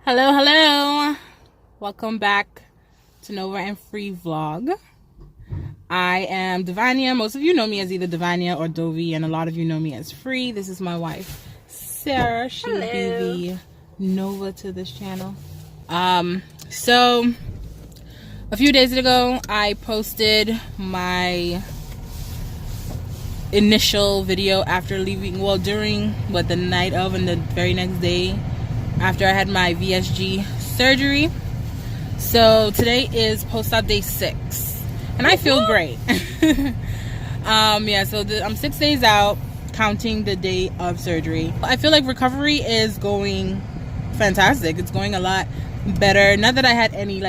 Hello. Welcome back to Nova and Free Vlog. I am Divania. Most of you know me as either Divania or Dovi, and a lot of you know me as Free. This is my wife, Sarah. She would be the Nova to this channel. So a few days ago, I posted my initial video after leaving, during the night of and the very next day after I had my VSG surgery. So today is post-op day 6 and I feel great. I'm 6 days out, counting the day of surgery. I feel like recovery is going fantastic. It's going a lot better. Not that I had any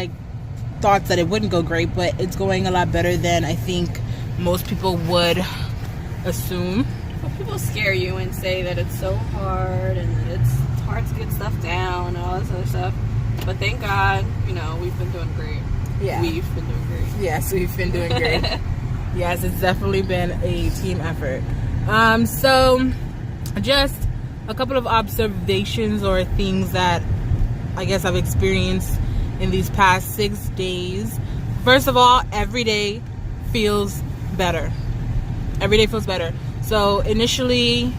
thoughts that it wouldn't go great, but it's going a lot better than I think most people would assume. Well, people scare you and say that it's so hard and that it's hard to get stuff down and all this other stuff. But thank God, we've been doing great. Yeah. We've been doing great. Yes, we've been doing great. Yes, it's definitely been a team effort. So just a couple of observations or things that I guess I've experienced in these past 6 days. First of all, every day feels better. Every day feels better. So initially,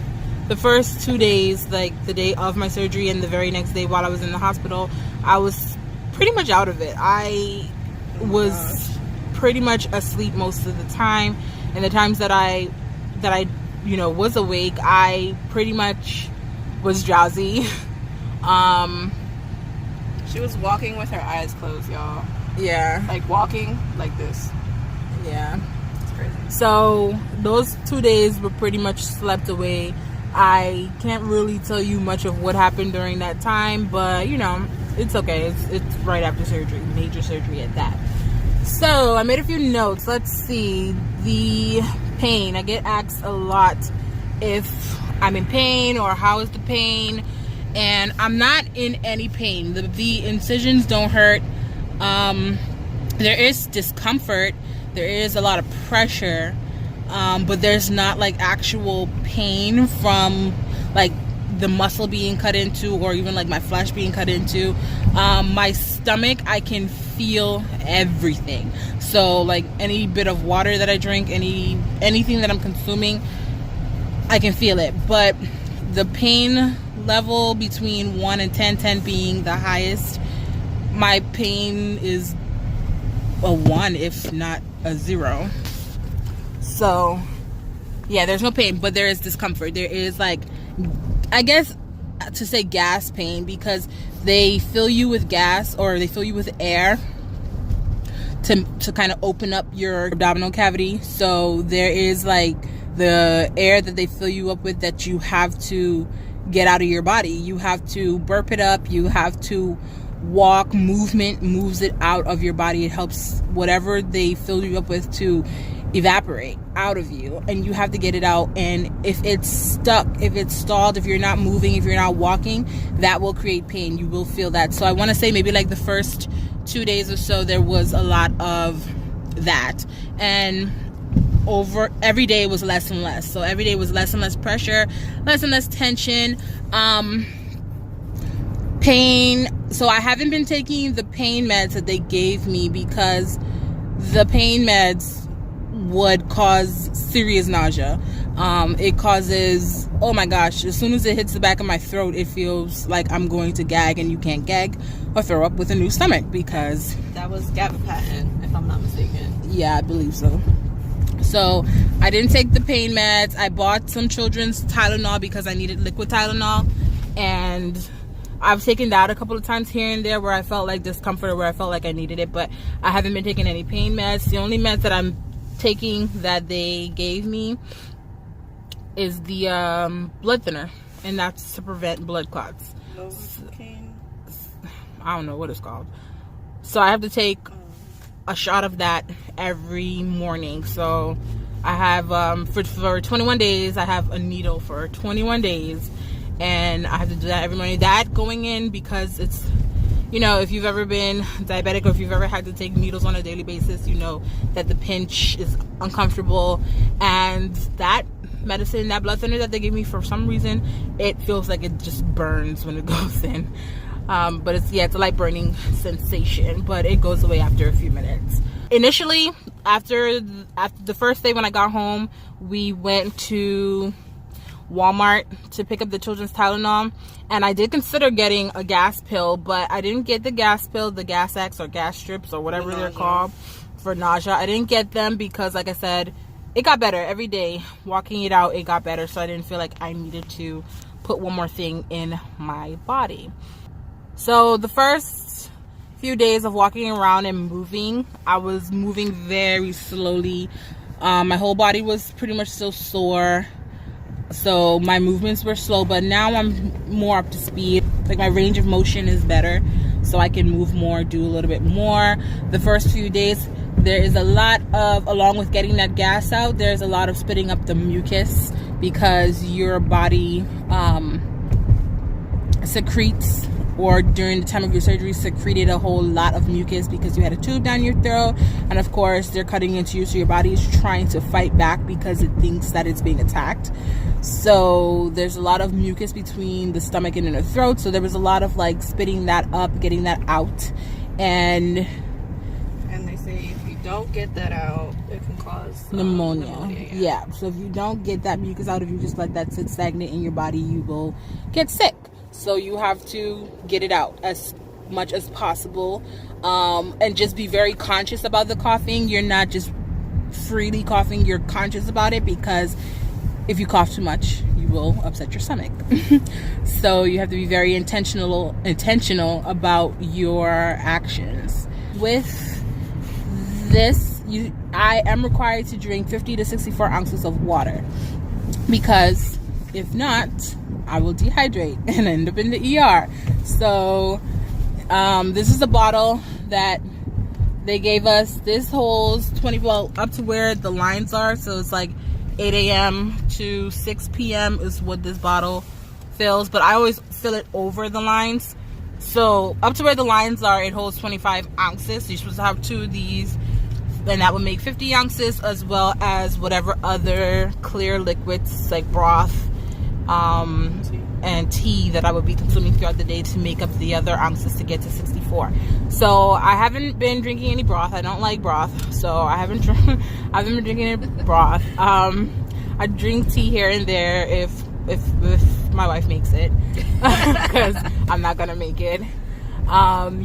the first 2 days, the day of my surgery and the very next day while I was in the hospital, I was pretty much out of it. I was pretty much asleep most of the time, and the times that I was awake, I pretty much was drowsy. She was walking with her eyes closed, y'all. Yeah. Walking like this. Yeah. It's crazy. So those 2 days were pretty much slept away. I can't really tell you much of what happened during that time, but it's okay. It's right after surgery, major surgery at that. So I made a few notes. Let's see. The pain. I get asked a lot if I'm in pain or how is the pain, and I'm not in any pain. The incisions don't hurt. There is discomfort. There is a lot of pressure. But there's not actual pain from the muscle being cut into, or even my flesh being cut into. My stomach, I can feel everything. So any bit of water that I drink, anything that I'm consuming, I can feel it. But the pain level between 1 and 10, 10 being the highest, my pain is a 1, if not a 0. So yeah, there's no pain, but there is discomfort. There is I guess to say gas pain, because they fill you with gas, or they fill you with air to kind of open up your abdominal cavity. So there is the air that they fill you up with that you have to get out of your body. You have to burp it up. You have to walk. Movement moves it out of your body. It helps whatever they fill you up with to evaporate out of you, and you have to get it out. And if it's stuck, if it's stalled, if you're not moving, if you're not walking, that will create pain. You will feel that. So I want to say maybe the first 2 days or so, there was a lot of that, and over every day was less and less. So every day was less and less pressure, less and less tension, pain. So I haven't been taking the pain meds that they gave me, because the pain meds would cause serious nausea. It causes, oh my gosh, as soon as it hits the back of my throat, it feels like I'm going to gag, and you can't gag or throw up with a new stomach, because That was gabapentin, if I'm not mistaken. yeah, I believe so. So I didn't take the pain meds. I bought some children's Tylenol because I needed liquid Tylenol, and I've taken that a couple of times here and there where I felt discomfort, or where I felt I needed it, but I haven't been taking any pain meds. The only meds that I'm taking that they gave me is the blood thinner, and that's to prevent blood clots. I don't know what it's called. So I have to take a shot of that every morning. So I have for 21 days, I have a needle for 21 days, and I have to do that every morning. That going in because it's, if you've ever been diabetic, or if you've ever had to take needles on a daily basis, you know that the pinch is uncomfortable, and that medicine. That blood thinner that they gave me, for some reason, it feels like it just burns when it goes in. But it's a light burning sensation, but it goes away after a few minutes. Initially, after the first day when I got home, we went to Walmart to pick up the children's Tylenol, and I did consider getting a gas pill, but I didn't get the gas pill, the Gas X or gas strips or whatever they're called for nausea. I didn't get them because, like I said, it got better every day. Walking it out, it got better, so I didn't feel like I needed to put one more thing in my body. So the first few days of walking around and moving, I was moving very slowly. My whole body was pretty much still sore, so my movements were slow, but now I'm more up to speed. Like, my range of motion is better, so I can move more, do a little bit more. The first few days, there is a lot of, along with getting that gas out, there's a lot of spitting up the mucus, because your body secretes, or during the time of your surgery secreted a whole lot of mucus because you had a tube down your throat, and of course they're cutting into you, so your body is trying to fight back because it thinks that it's being attacked. So there's a lot of mucus between the stomach and in the throat, so there was a lot of like spitting that up, getting that out, and they say if you don't get that out, it can cause pneumonia. Yeah, so if you don't get that mucus out, if you just let that sit stagnant in your body, you will get sick. So you have to get it out as much as possible, and just be very conscious about the coughing. You're not just freely coughing, you're conscious about it, because if you cough too much, you will upset your stomach. So you have to be very intentional about your actions. With this, I am required to drink 50 to 64 ounces of water, because if not, I will dehydrate and end up in the ER. So this is a bottle that they gave us. This holds 20, well, up to where the lines are. So it's like 8 a.m. to 6 p.m. is what this bottle fills. But I always fill it over the lines. So up to where the lines are, it holds 25 ounces. So you're supposed to have 2 of these. And that would make 50 ounces, as well as whatever other clear liquids like broth, and tea that I would be consuming throughout the day to make up the other ounces to get to 64. So I haven't been drinking any broth. I don't like broth, so I haven't been drinking any broth. I drink tea here and there if my wife makes it, because I'm not gonna make it.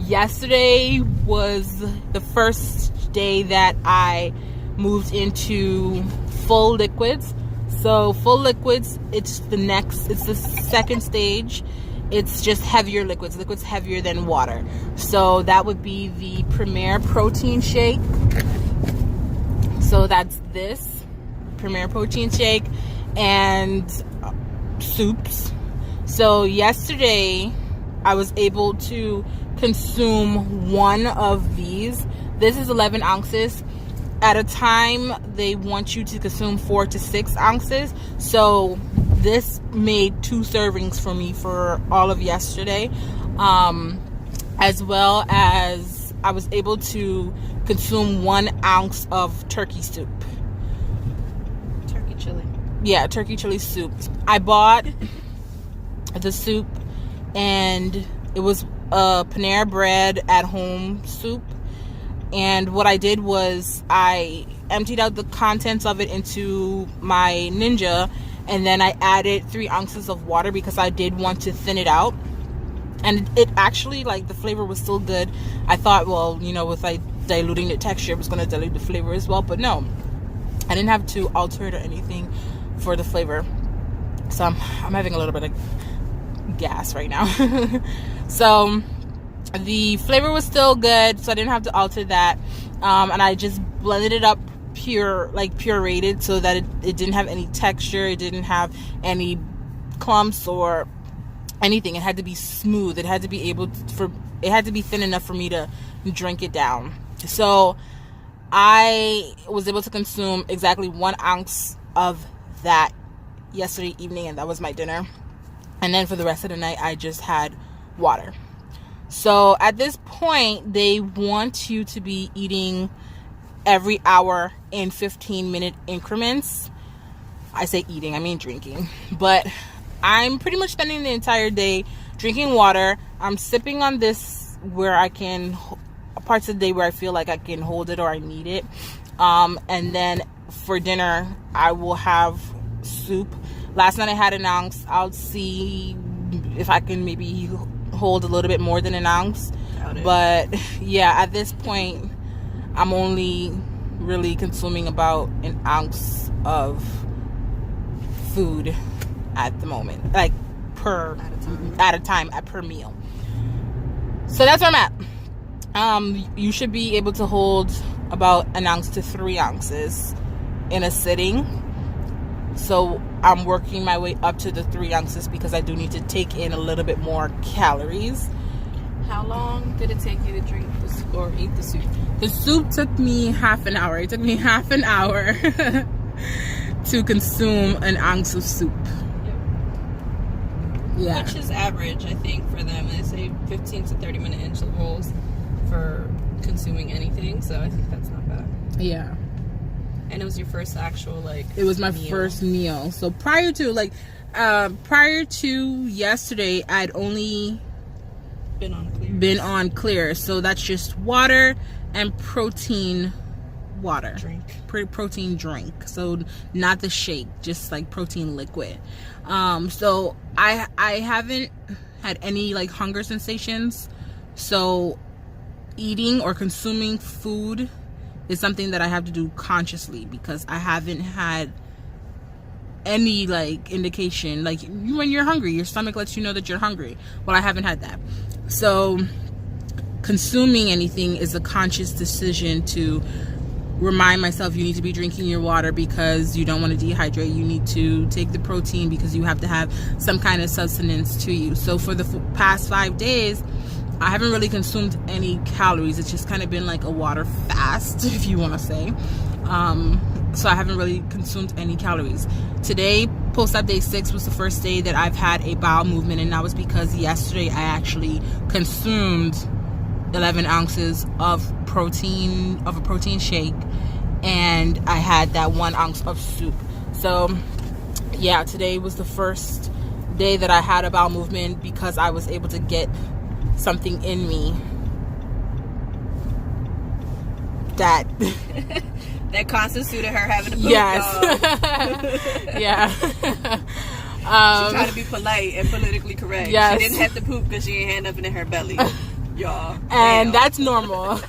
Yesterday was the first day that I moved into full liquids. So full liquids, it's the second stage. It's just heavier liquids heavier than water. So that would be the Premier Protein Shake. So that's this Premier Protein Shake, and soups. So yesterday I was able to consume 1 of these. This is 11 ounces. At a time, they want you to consume 4 to 6 ounces. So this made 2 servings for me for all of yesterday. As well as I was able to consume 1 ounce of turkey soup. Turkey chili. Yeah, turkey chili soup. I bought the soup, and it was a Panera Bread at home soup. And what I did was I emptied out the contents of it into my Ninja, and then I added 3 ounces of water because I did want to thin it out. And it actually, like, the flavor was still good. I thought, well, you know, with like diluting the texture, it was going to dilute the flavor as well. But no, I didn't have to alter it or anything for the flavor. So I'm having a little bit of gas right now. So the flavor was still good, so I didn't have to alter that. And I just blended it up pureed, so that it didn't have any texture, it didn't have any clumps or anything. It had to be smooth. It had to be it had to be thin enough for me to drink it down. So I was able to consume exactly 1 ounce of that yesterday evening, and that was my dinner. And then for the rest of the night, I just had water. So at this point, they want you to be eating every hour in 15-minute increments. I say eating, I mean drinking. But I'm pretty much spending the entire day drinking water. I'm sipping on this where I can, parts of the day where I feel like I can hold it or I need it. And then for dinner, I will have soup. Last night I had an ounce. I'll see if I can maybe hold a little bit more than an ounce. But yeah, at this point, I'm only really consuming about an ounce of food at the moment, like per meal. So that's where I'm at. You should be able to hold about an ounce to 3 ounces in a sitting. So I'm working my way up to the 3 ounces because I do need to take in a little bit more calories. How long did it take you to drink the soup or eat the soup? The soup took me half an hour. It took me half an hour to consume an ounce of soup. Yep. Yeah. Which is average, I think, for them. They say 15 to 30 minute intervals for consuming anything, so I think that's not bad. Yeah. And it was your first actual, like, it was my meal. first meal. So prior to yesterday, I'd only been on clear. So that's just water and protein water. Protein drink. So not the shake, just like protein liquid. So I haven't had any like hunger sensations. So eating or consuming food is something that I have to do consciously because I haven't had any like indication. Like when you're hungry, your stomach lets you know that you're hungry. Well, I haven't had that. So consuming anything is a conscious decision to remind myself you need to be drinking your water because you don't want to dehydrate. You need to take the protein because you have to have some kind of sustenance to you. So for the past 5 days, I haven't really consumed any calories. It's just kind of been like a water fast, if you want to say. So I haven't really consumed any calories. Today, post-op day 6 was the first day that I've had a bowel movement, and that was because yesterday I actually consumed 11 ounces of a protein shake, and I had that 1 ounce of soup. So yeah, today was the first day that I had a bowel movement because I was able to get something in me that that constituted her having a poop. Yes. Yeah. She tried to be polite and politically correct. Yes. She didn't have to poop because she ain't had nothing in her belly, y'all. And that's normal.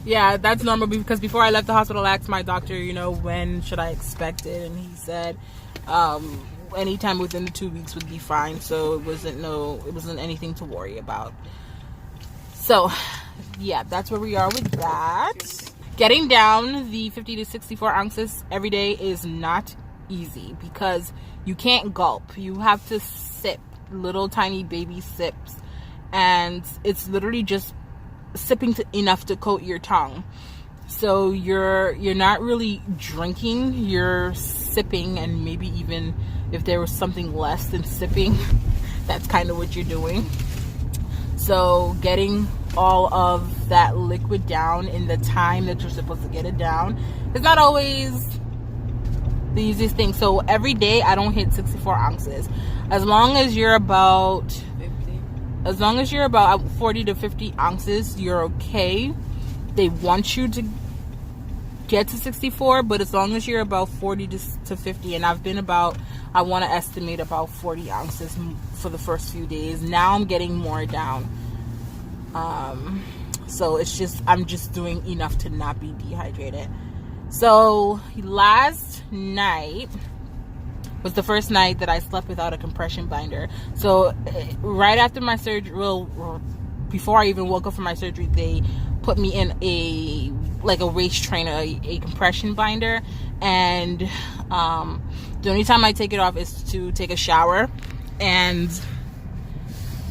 Yeah, that's normal because before I left the hospital, I asked my doctor, when should I expect it, and he said anytime within the 2 weeks would be fine. So it wasn't anything to worry about. So yeah, that's where we are with that. Getting down the 50 to 64 ounces every day is not easy because you can't gulp. You have to sip little tiny baby sips, and it's literally just sipping enough to coat your tongue. So you're not really drinking, you're sipping, and maybe even if there was something less than sipping, that's kind of what you're doing. So getting all of that liquid down in the time that you're supposed to get it down is not always the easiest thing. So every day I don't hit 64 ounces. As long as you're about 40 to 50 ounces, you're okay. They want you to get to 64, but as long as you're about 40 to 50, and I want to estimate about 40 ounces for the first few days. Now I'm getting more down. So I'm just doing enough to not be dehydrated. So last night was the first night that I slept without a compression binder. So right after my surgery, before I even woke up from my surgery, they put me in a waist trainer, a compression binder, and the only time I take it off is to take a shower. And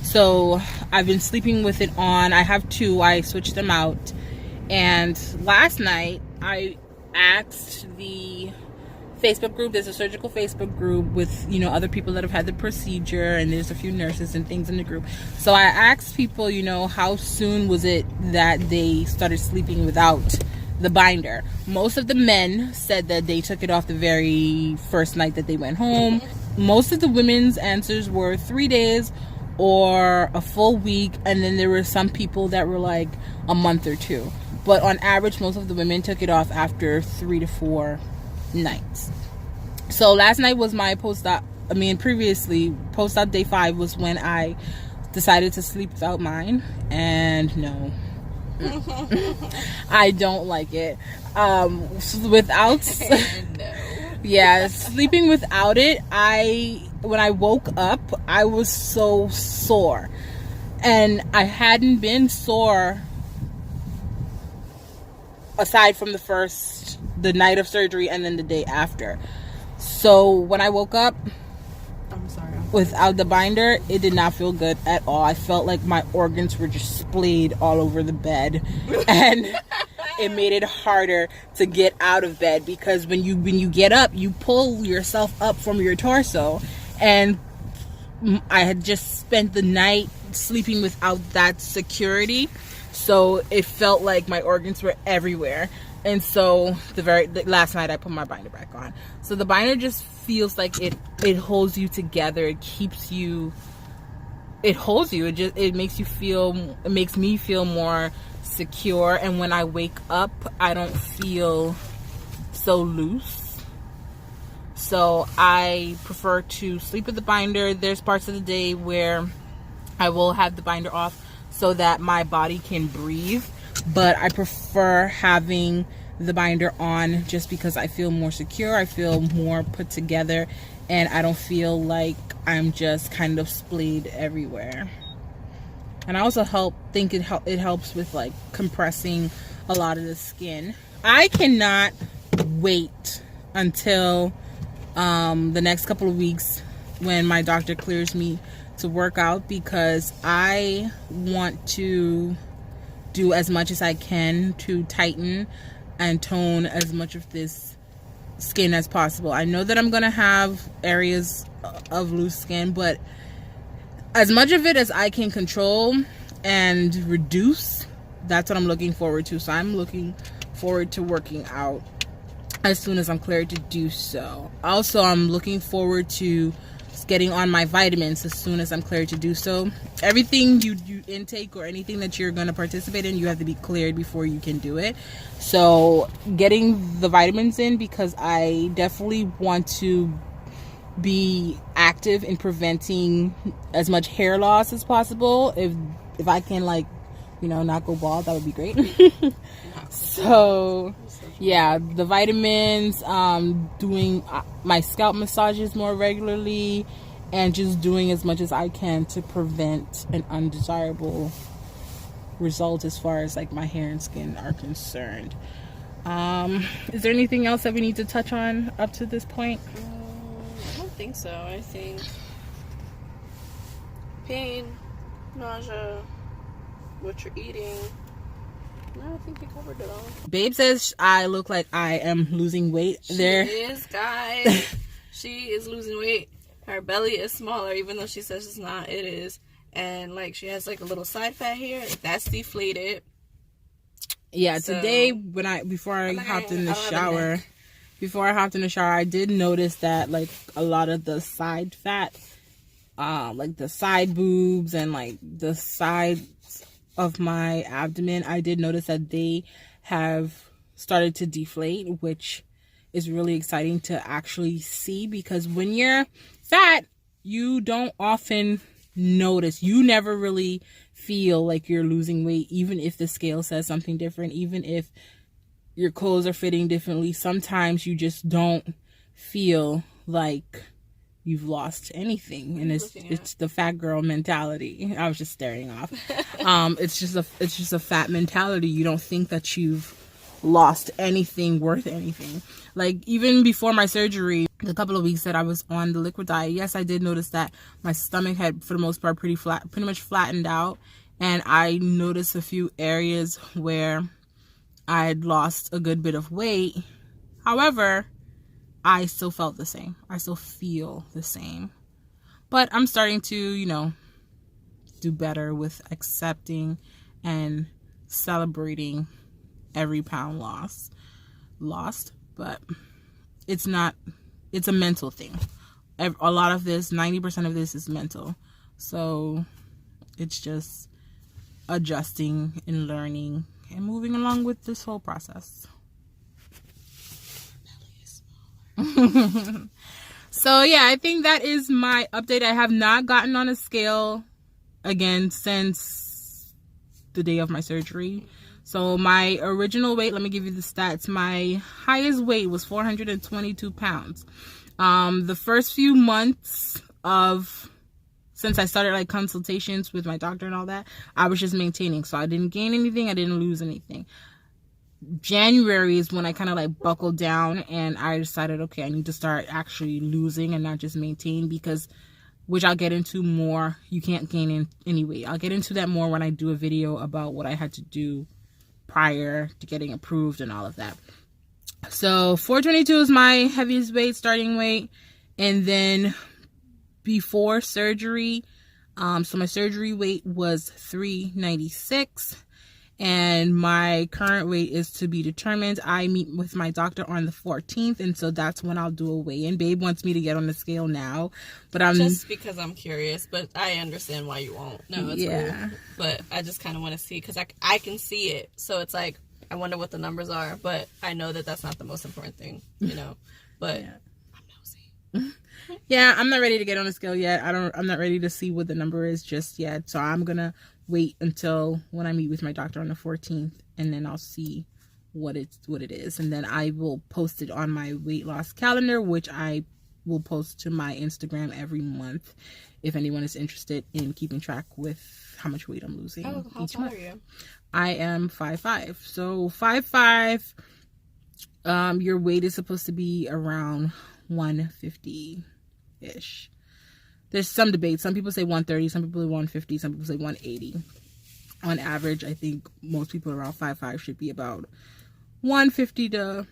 so I've been sleeping with it on. I have 2. I switched them out. And last night I asked the Facebook group. There's a surgical Facebook group with other people that have had the procedure, and there's a few nurses and things in the group. So I asked people, how soon was it that they started sleeping without the binder. Most of the men said that they took it off the very first night that they went home. Most of the women's answers were 3 days or a full week, and then there were some people that were like a month or 2. But on average, most of the women took it off after 3 to 4 nights. So last night was my post-op. Previously, post-op day 5 was when I decided to sleep without mine, and no. I don't like it. Without yeah, sleeping without it, when I woke up, I was so sore, and I hadn't been sore aside from the night of surgery and then the day after. So when I woke up, I'm sorry, without the binder, it did not feel good at all. I felt like my organs were just splayed all over the bed, and it made it harder to get out of bed, because when you get up, you pull yourself up from your torso, and I had just spent the night sleeping without that security, so it felt like my organs were everywhere. And so the last night I put my binder back on. So the binder just feels like it holds you together. It keeps you. It holds you. It makes you feel. It makes me feel more secure. And when I wake up, I don't feel so loose. So I prefer to sleep with the binder. There's parts of the day where I will have the binder off so that my body can breathe. But I prefer having the binder on just because I feel more secure, I feel more put together, and I don't feel like I'm just kind of splayed everywhere. And I also think it helps with like compressing a lot of the skin. I cannot wait until the next couple of weeks when my doctor clears me to work out, because I want to do as much as I can to tighten and tone as much of this skin as possible. I know that I'm gonna have areas of loose skin, but as much of it as I can control and reduce, that's what I'm looking forward to. So I'm looking forward to working out as soon as I'm cleared to do so. Also, I'm looking forward to getting on my vitamins as soon as I'm cleared to do so. Everything you intake or anything that you're going to participate in, you have to be cleared before you can do it. So getting the vitamins in, because I definitely want to be active in preventing as much hair loss as possible. If I can, like, not go bald, that would be great. So yeah, the vitamins, doing my scalp massages more regularly, and just doing as much as I can to prevent an undesirable result as far as like my hair and skin are concerned. Is there anything else that we need to touch on up to this point? I don't think so. I think pain, nausea, what you're eating. No, I think we covered it all. Babe says I look like I am losing weight. She is, guys. She is losing weight. Her belly is smaller, even though she says it's not. It is. And like she has like a little side fat here. That's deflated. Yeah, so, today before I hopped in the shower, I did notice that like a lot of the side fat, like the side boobs and like the sides of my abdomen, I did notice that they have started to deflate, which is really exciting to actually see, because when you're fat, you don't often notice. You never really feel like you're losing weight, even if the scale says something different, even if your clothes are fitting differently. Sometimes you just don't feel like you've lost anything, and it's the fat girl mentality. I was just staring off. It's just a fat mentality. You don't think that you've lost anything worth anything. Like even before my surgery, the couple of weeks that I was on the liquid diet, yes, I did notice that my stomach had, for the most part, pretty much flattened out, and I noticed a few areas where I had lost a good bit of weight. However, I still felt the same. I still feel the same. But I'm starting to, do better with accepting and celebrating every pound lost, but it's not, it's a mental thing. A lot of this, 90% of this is mental. So it's just adjusting and learning and moving along with this whole process. So yeah, I think that is my update. I have not gotten on a scale again since the day of my surgery. So my original weight, let me give you the stats. My highest weight was 422 pounds. The first few months since I started like consultations with my doctor and all that, I was just maintaining. So I didn't gain anything, I didn't lose anything. January is when I kind of like buckled down and I decided, okay, I need to start actually losing and not just maintain, because, which I'll get into more, you can't gain in any weight. I'll get into that more when I do a video about what I had to do prior to getting approved and all of that. So 422 is my heaviest weight, starting weight. And then before surgery, so my surgery weight was 396. And my current weight is to be determined. I meet with my doctor on the 14th, and so that's when I'll do a weigh-in. Babe wants me to get on the scale now, but I'm just because I'm curious. But I understand why you won't. No, it's cool. But I just kind of want to see, because I can see it, so it's like I wonder what the numbers are. But I know that that's not the most important thing, you know. But yeah. I'm nosy. Yeah, I'm not ready to get on the scale yet. I'm not ready to see what the number is just yet. So I'm gonna wait until when I meet with my doctor on the 14th, and then I'll see what it is, and then I will post it on my weight loss calendar, which I will post to my Instagram every month if anyone is interested in keeping track with how much weight I'm losing. How tall are you? I am 5'5". So 5'5", your weight is supposed to be around 150-ish. There's some debate. Some people say 130, some people say 150, some people say 180. On average, I think most people around 5'5" should be about 150 to,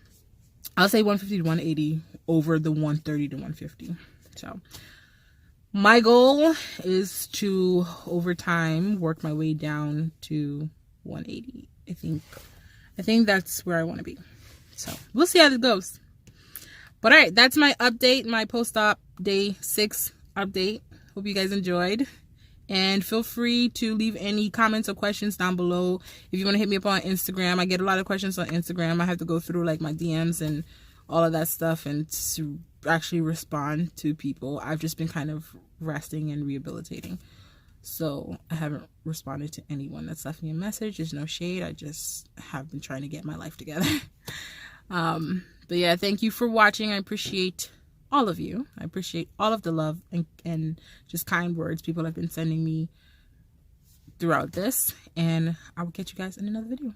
I'll say 150 to 180 over the 130 to 150. So my goal is to, over time, work my way down to 180. I think that's where I want to be. So we'll see how this goes. But all right, that's my update, my post-op day 6 update. Hope you guys enjoyed, and feel free to leave any comments or questions down below. If you want to hit me up on Instagram, I get a lot of questions on Instagram. I have to go through like my DMs and all of that stuff and to actually respond to people. I've just been kind of resting and rehabilitating, so I haven't responded to anyone that's left me a message. There's no shade, I just have been trying to get my life together. But yeah, thank you for watching. I appreciate all of you. I appreciate all of the love and just kind words people have been sending me throughout this. And I will catch you guys in another video.